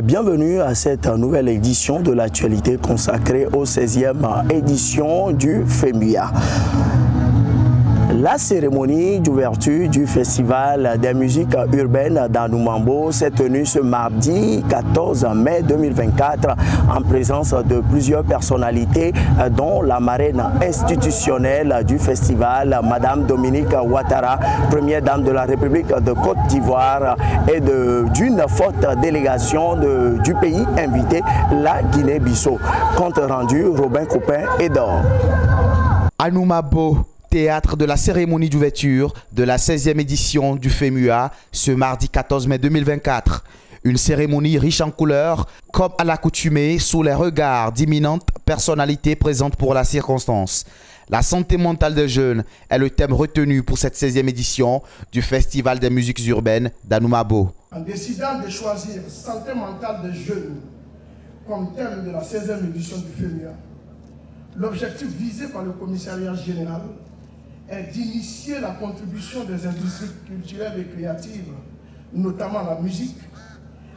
Bienvenue à cette nouvelle édition de l'actualité consacrée aux 16e édition du FEMUA. La cérémonie d'ouverture du Festival des musiques urbaines d'Anoumambo s'est tenue ce mardi 14 mai 2024 en présence de plusieurs personnalités dont la marraine institutionnelle du festival, Madame Dominique Ouattara, première dame de la République de Côte d'Ivoire, et d'une forte délégation du pays invité, la Guinée-Bissau. Compte rendu, Robin Coupin et d'or. Anoumambo, théâtre de la cérémonie d'ouverture de la 16e édition du FEMUA ce mardi 14 mai 2024. Une cérémonie riche en couleurs, comme à l'accoutumée, sous les regards d'imminentes personnalités présentes pour la circonstance. La santé mentale des jeunes est le thème retenu pour cette 16e édition du Festival des musiques urbaines d'Anoumambo. En décidant de choisir santé mentale des jeunes comme thème de la 16e édition du FEMUA, l'objectif visé par le commissariat général est d'initier la contribution des industries culturelles et créatives, notamment la musique,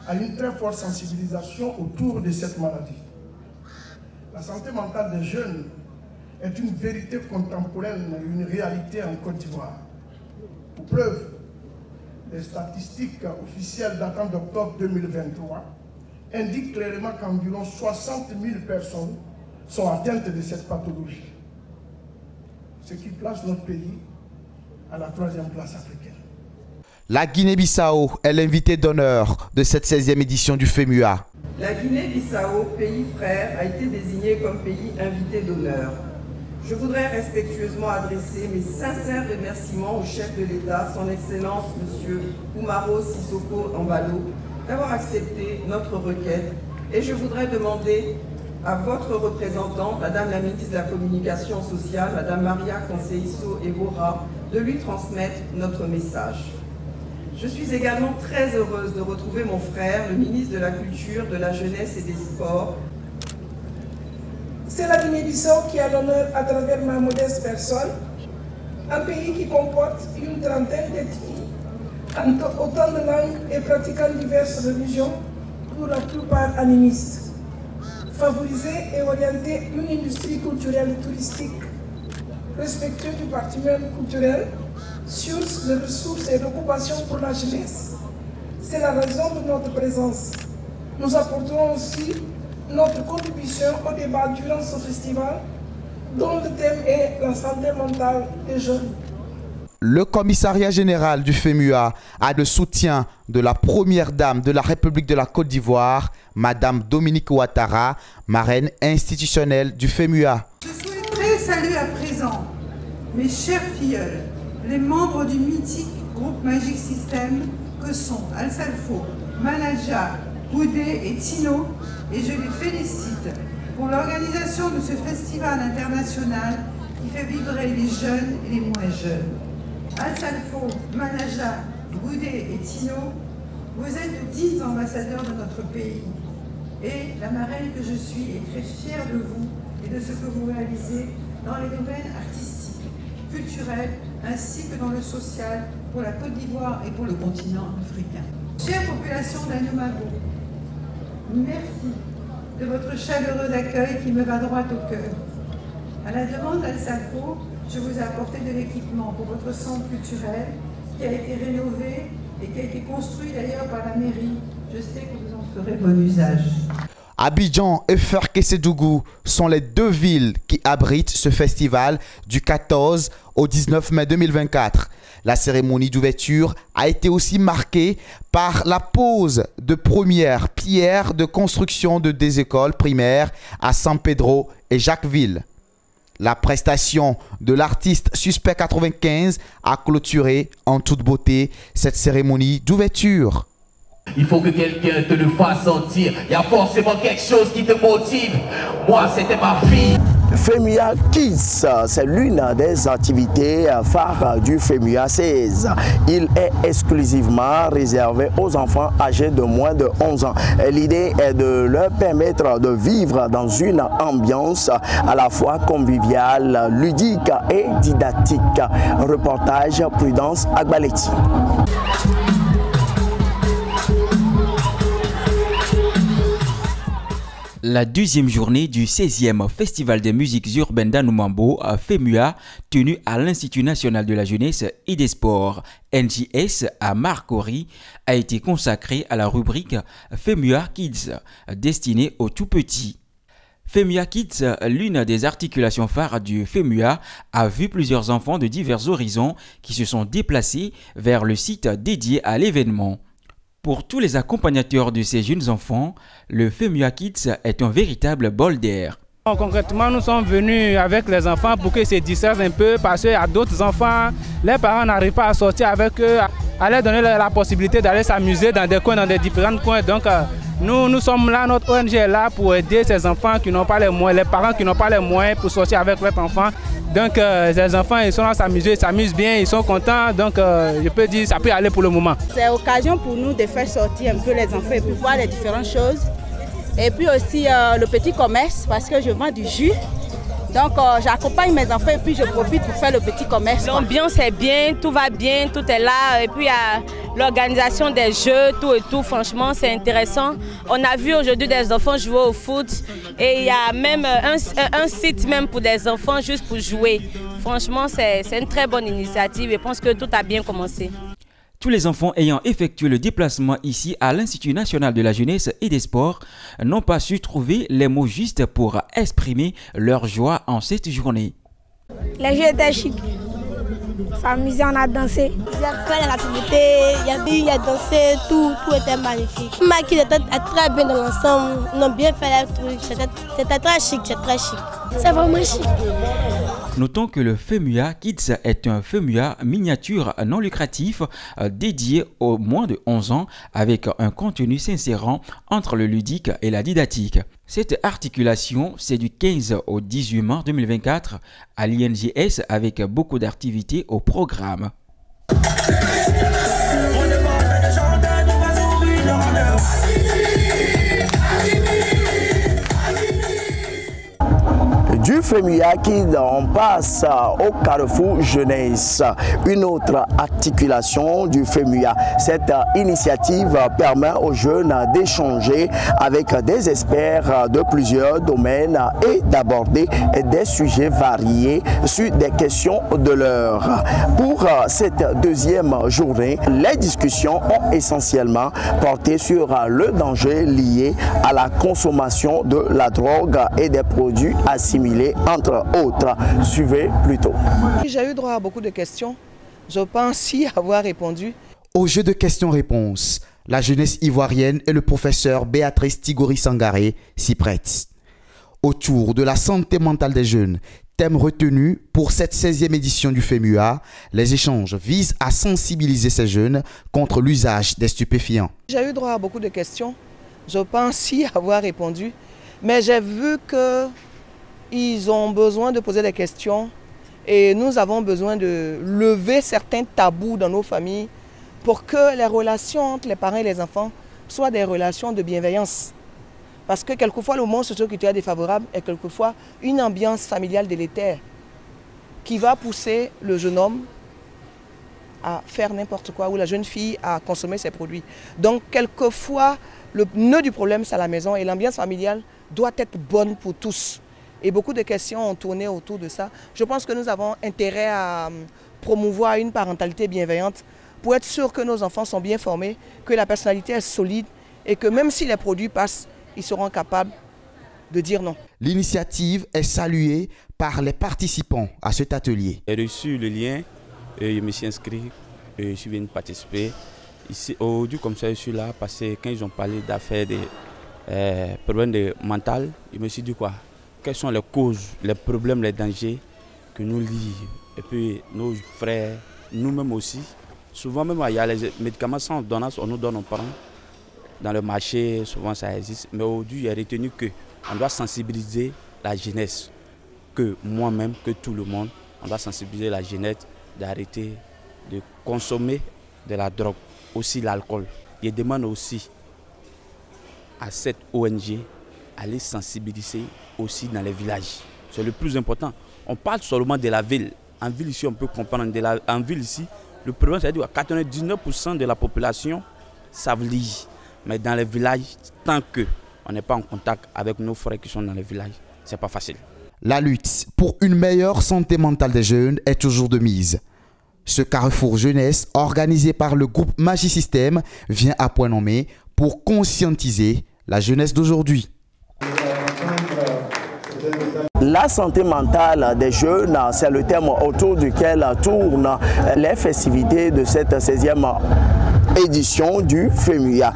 à une très forte sensibilisation autour de cette maladie. La santé mentale des jeunes est une vérité contemporaine et une réalité en Côte d'Ivoire. Pour preuve, les statistiques officielles datant d'octobre 2023 indiquent clairement qu'environ 60 000 personnes sont atteintes de cette pathologie, ce qui place notre pays à la 3e place africaine. La Guinée-Bissau est l'invité d'honneur de cette 16e édition du FEMUA. La Guinée-Bissau, pays frère, a été désignée comme pays invité d'honneur. Je voudrais respectueusement adresser mes sincères remerciements au chef de l'État, son Excellence M. Umaro Sissoko Embalo, d'avoir accepté notre requête, et je voudrais demander à votre représentante, Madame la ministre de la Communication sociale, Madame Maria Conceição Evora, de lui transmettre notre message. Je suis également très heureuse de retrouver mon frère, le ministre de la Culture, de la Jeunesse et des Sports. C'est la Guinée-Bissau qui a l'honneur à travers ma modeste personne, un pays qui comporte une trentaine d'ethnies, autant de langues et pratiquant diverses religions, pour la plupart animistes. Favoriser et orienter une industrie culturelle et touristique respectueuse du patrimoine culturel, source de ressources et d'occupation pour la jeunesse. C'est la raison de notre présence. Nous apporterons aussi notre contribution au débat durant ce festival, dont le thème est la santé mentale des jeunes. Le commissariat général du FEMUA a le soutien de la première dame de la République de la Côte d'Ivoire, Madame Dominique Ouattara, marraine institutionnelle du FEMUA. Je souhaiterais saluer à présent mes chers filleuls, les membres du mythique groupe Magic System que sont Al-Salfo, Manaja, Goudé et Tino, et je les félicite pour l'organisation de ce festival international qui fait vibrer les jeunes et les moins jeunes. Al-Salfo, Manaja, Goudé et Tino, vous êtes de dignes ambassadeurs de notre pays. Et la marraine que je suis est très fière de vous et de ce que vous réalisez dans les domaines artistiques, culturels, ainsi que dans le social pour la Côte d'Ivoire et pour le continent africain. Chère population d'Anoumambo, merci de votre chaleureux accueil qui me va droit au cœur. À la demande d'Al-Salfo, je vous ai apporté de l'équipement pour votre centre culturel qui a été rénové et qui a été construit d'ailleurs par la mairie. Je sais que vous en ferez bon usage. Abidjan et Ferkessédougou sont les deux villes qui abritent ce festival du 14 au 19 mai 2024. La cérémonie d'ouverture a été aussi marquée par la pose de premières pierres de construction de deux écoles primaires à San Pedro et Jacquesville. La prestation de l'artiste Suspect 95 a clôturé en toute beauté cette cérémonie d'ouverture. Il faut que quelqu'un te le fasse sentir. Il y a forcément quelque chose qui te motive. Moi, c'était ma fille. FEMUA Kids, c'est l'une des activités phares du FEMUA 16. Il est exclusivement réservé aux enfants âgés de moins de 11 ans. L'idée est de leur permettre de vivre dans une ambiance à la fois conviviale, ludique et didactique. Reportage Prudence Agbaleti. La deuxième journée du 16e Festival des musiques urbaines d'Anoumambo, FEMUA, tenu à l'Institut national de la jeunesse et des sports, NJS, à Marcory, a été consacrée à la rubrique FEMUA Kids, destinée aux tout-petits. FEMUA Kids, l'une des articulations phares du FEMUA, a vu plusieurs enfants de divers horizons qui se sont déplacés vers le site dédié à l'événement. Pour tous les accompagnateurs de ces jeunes enfants, le FEMUA Kids est un véritable bol d'air. Concrètement, nous sommes venus avec les enfants pour qu'ils se distraisent un peu parce qu'il y a d'autres enfants, les parents n'arrivent pas à sortir avec eux, à leur donner la possibilité d'aller s'amuser dans des coins, dans des différents coins. Donc nous sommes là, notre ONG est là pour aider ces enfants qui n'ont pas les moyens, les parents qui n'ont pas les moyens pour sortir avec leurs enfants. Donc ces enfants, ils sont là s'amuser, ils s'amusent bien, ils sont contents. Donc je peux dire ça peut aller pour le moment. C'est l'occasion pour nous de faire sortir un peu les enfants et puis voir les différentes choses. Et puis aussi le petit commerce parce que je vends du jus. Donc j'accompagne mes enfants et puis je profite pour faire le petit commerce. L'ambiance est bien, tout va bien, tout est là. Et puis il y a l'organisation des jeux, tout et tout. Franchement, c'est intéressant. On a vu aujourd'hui des enfants jouer au foot. Et il y a même un site même pour des enfants juste pour jouer. Franchement, c'est une très bonne initiative. Je pense que tout a bien commencé. Tous les enfants ayant effectué le déplacement ici à l'Institut national de la jeunesse et des sports n'ont pas su trouver les mots justes pour exprimer leur joie en cette journée. Les jeux étaient chics. S'amuser, on a dansé. J'ai fait l'activité, il y a dansé, tout était magnifique. Ma qui était très bien dans l'ensemble, on a bien fait les trucs, c'était très chic, c'est très chic. C'est vraiment chic. Notons que le FEMUA Kids est un FEMUA miniature non lucratif dédié aux moins de 11 ans avec un contenu s'insérant entre le ludique et la didactique. Cette articulation, c'est du 15 au 18 mars 2024 à l'INJS avec beaucoup d'activités au programme. Du FEMUA Kids, on passe au Carrefour Jeunesse, une autre articulation du FEMUA. Cette initiative permet aux jeunes d'échanger avec des experts de plusieurs domaines et d'aborder des sujets variés sur des questions de l'heure. Pour cette deuxième journée, les discussions ont essentiellement porté sur le danger lié à la consommation de la drogue et des produits assimilés entre autres. Suivez plutôt. J'ai eu droit à beaucoup de questions. Je pense y avoir répondu. Au jeu de questions-réponses, la jeunesse ivoirienne et le professeur Béatrice Tigori Sangaré s'y prêtent. Autour de la santé mentale des jeunes, thème retenu pour cette 16e édition du FEMUA, les échanges visent à sensibiliser ces jeunes contre l'usage des stupéfiants. J'ai eu droit à beaucoup de questions. Je pense y avoir répondu. Mais j'ai vu que ils ont besoin de poser des questions et nous avons besoin de lever certains tabous dans nos familles pour que les relations entre les parents et les enfants soient des relations de bienveillance. Parce que quelquefois le monde socio-culturel est défavorable et quelquefois une ambiance familiale délétère qui va pousser le jeune homme à faire n'importe quoi ou la jeune fille à consommer ses produits. Donc quelquefois le nœud du problème c'est à la maison et l'ambiance familiale doit être bonne pour tous. Et beaucoup de questions ont tourné autour de ça. Je pense que nous avons intérêt à promouvoir une parentalité bienveillante pour être sûr que nos enfants sont bien formés, que la personnalité est solide et que même si les produits passent, ils seront capables de dire non. L'initiative est saluée par les participants à cet atelier. J'ai reçu le lien, je me suis inscrit, je suis venu participer. Ici, aujourd'hui, comme ça, je suis là parce que quand ils ont parlé d'affaires, de problèmes mentaux, je me suis dit quoi? Quelles sont les causes, les problèmes, les dangers que nous lient. Et puis nos frères, nous-mêmes aussi. Souvent même il y a les médicaments sans ordonnance, on nous donne aux parents. Dans le marché, souvent ça existe. Mais aujourd'hui, il a retenu qu'on doit sensibiliser la jeunesse. Que moi-même, que tout le monde, on doit sensibiliser la jeunesse d'arrêter de consommer de la drogue, aussi l'alcool. Je demande aussi à cette ONG aller sensibiliser aussi dans les villages. C'est le plus important. On parle seulement de la ville. En ville ici, on peut comprendre. En ville ici, le problème, c'est-à-dire que 99% de la population savent lire. Mais dans les villages, tant que on n'est pas en contact avec nos frères qui sont dans les villages. C'est pas facile. La lutte pour une meilleure santé mentale des jeunes est toujours de mise. Ce carrefour jeunesse organisé par le groupe Magisystème vient à point nommé pour conscientiser la jeunesse d'aujourd'hui. La santé mentale des jeunes, c'est le thème autour duquel tournent les festivités de cette 16e édition du FEMUYA.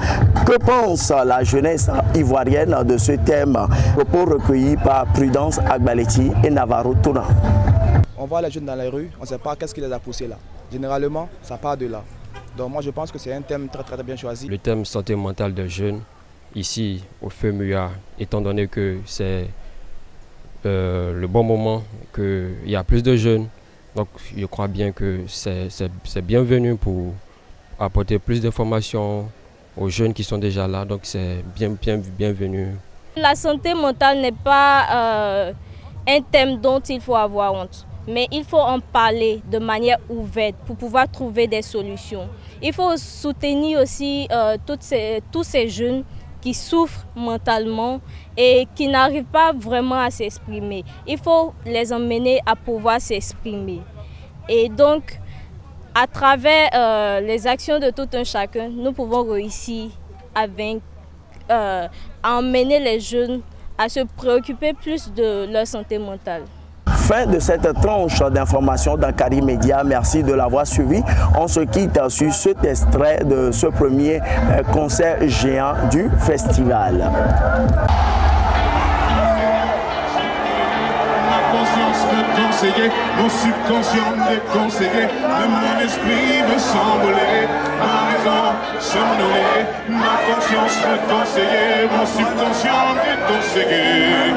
Que pense la jeunesse ivoirienne de ce thème? Propos recueillis par Prudence Agbaleti et Navarro Touna. On voit les jeunes dans les rues, on ne sait pas qu'est-ce qui les a poussés là. Généralement, ça part de là. Donc moi je pense que c'est un thème très bien choisi. Le thème santé mentale des jeunes, ici au FEMUYA, étant donné que c'est le bon moment, qu'il y a plus de jeunes, donc je crois bien que c'est bienvenu pour apporter plus d'informations aux jeunes qui sont déjà là, donc c'est bienvenu. La santé mentale n'est pas un thème dont il faut avoir honte, mais il faut en parler de manière ouverte pour pouvoir trouver des solutions. Il faut soutenir aussi tous ces jeunes qui souffrent mentalement et qui n'arrivent pas vraiment à s'exprimer. Il faut les emmener à pouvoir s'exprimer. Et donc, à travers les actions de tout un chacun, nous pouvons réussir à emmener les jeunes à se préoccuper plus de leur santé mentale. Fin de cette tranche d'information d'Ankari Média. Merci de l'avoir suivi. On se quitte sur cet extrait de ce premier concert géant du festival. Conseiller, mon subconscient me conseiller, mon esprit me s'envoler, ma raison somnoler, ma conscience me conseiller, mon subconscient me conseiller.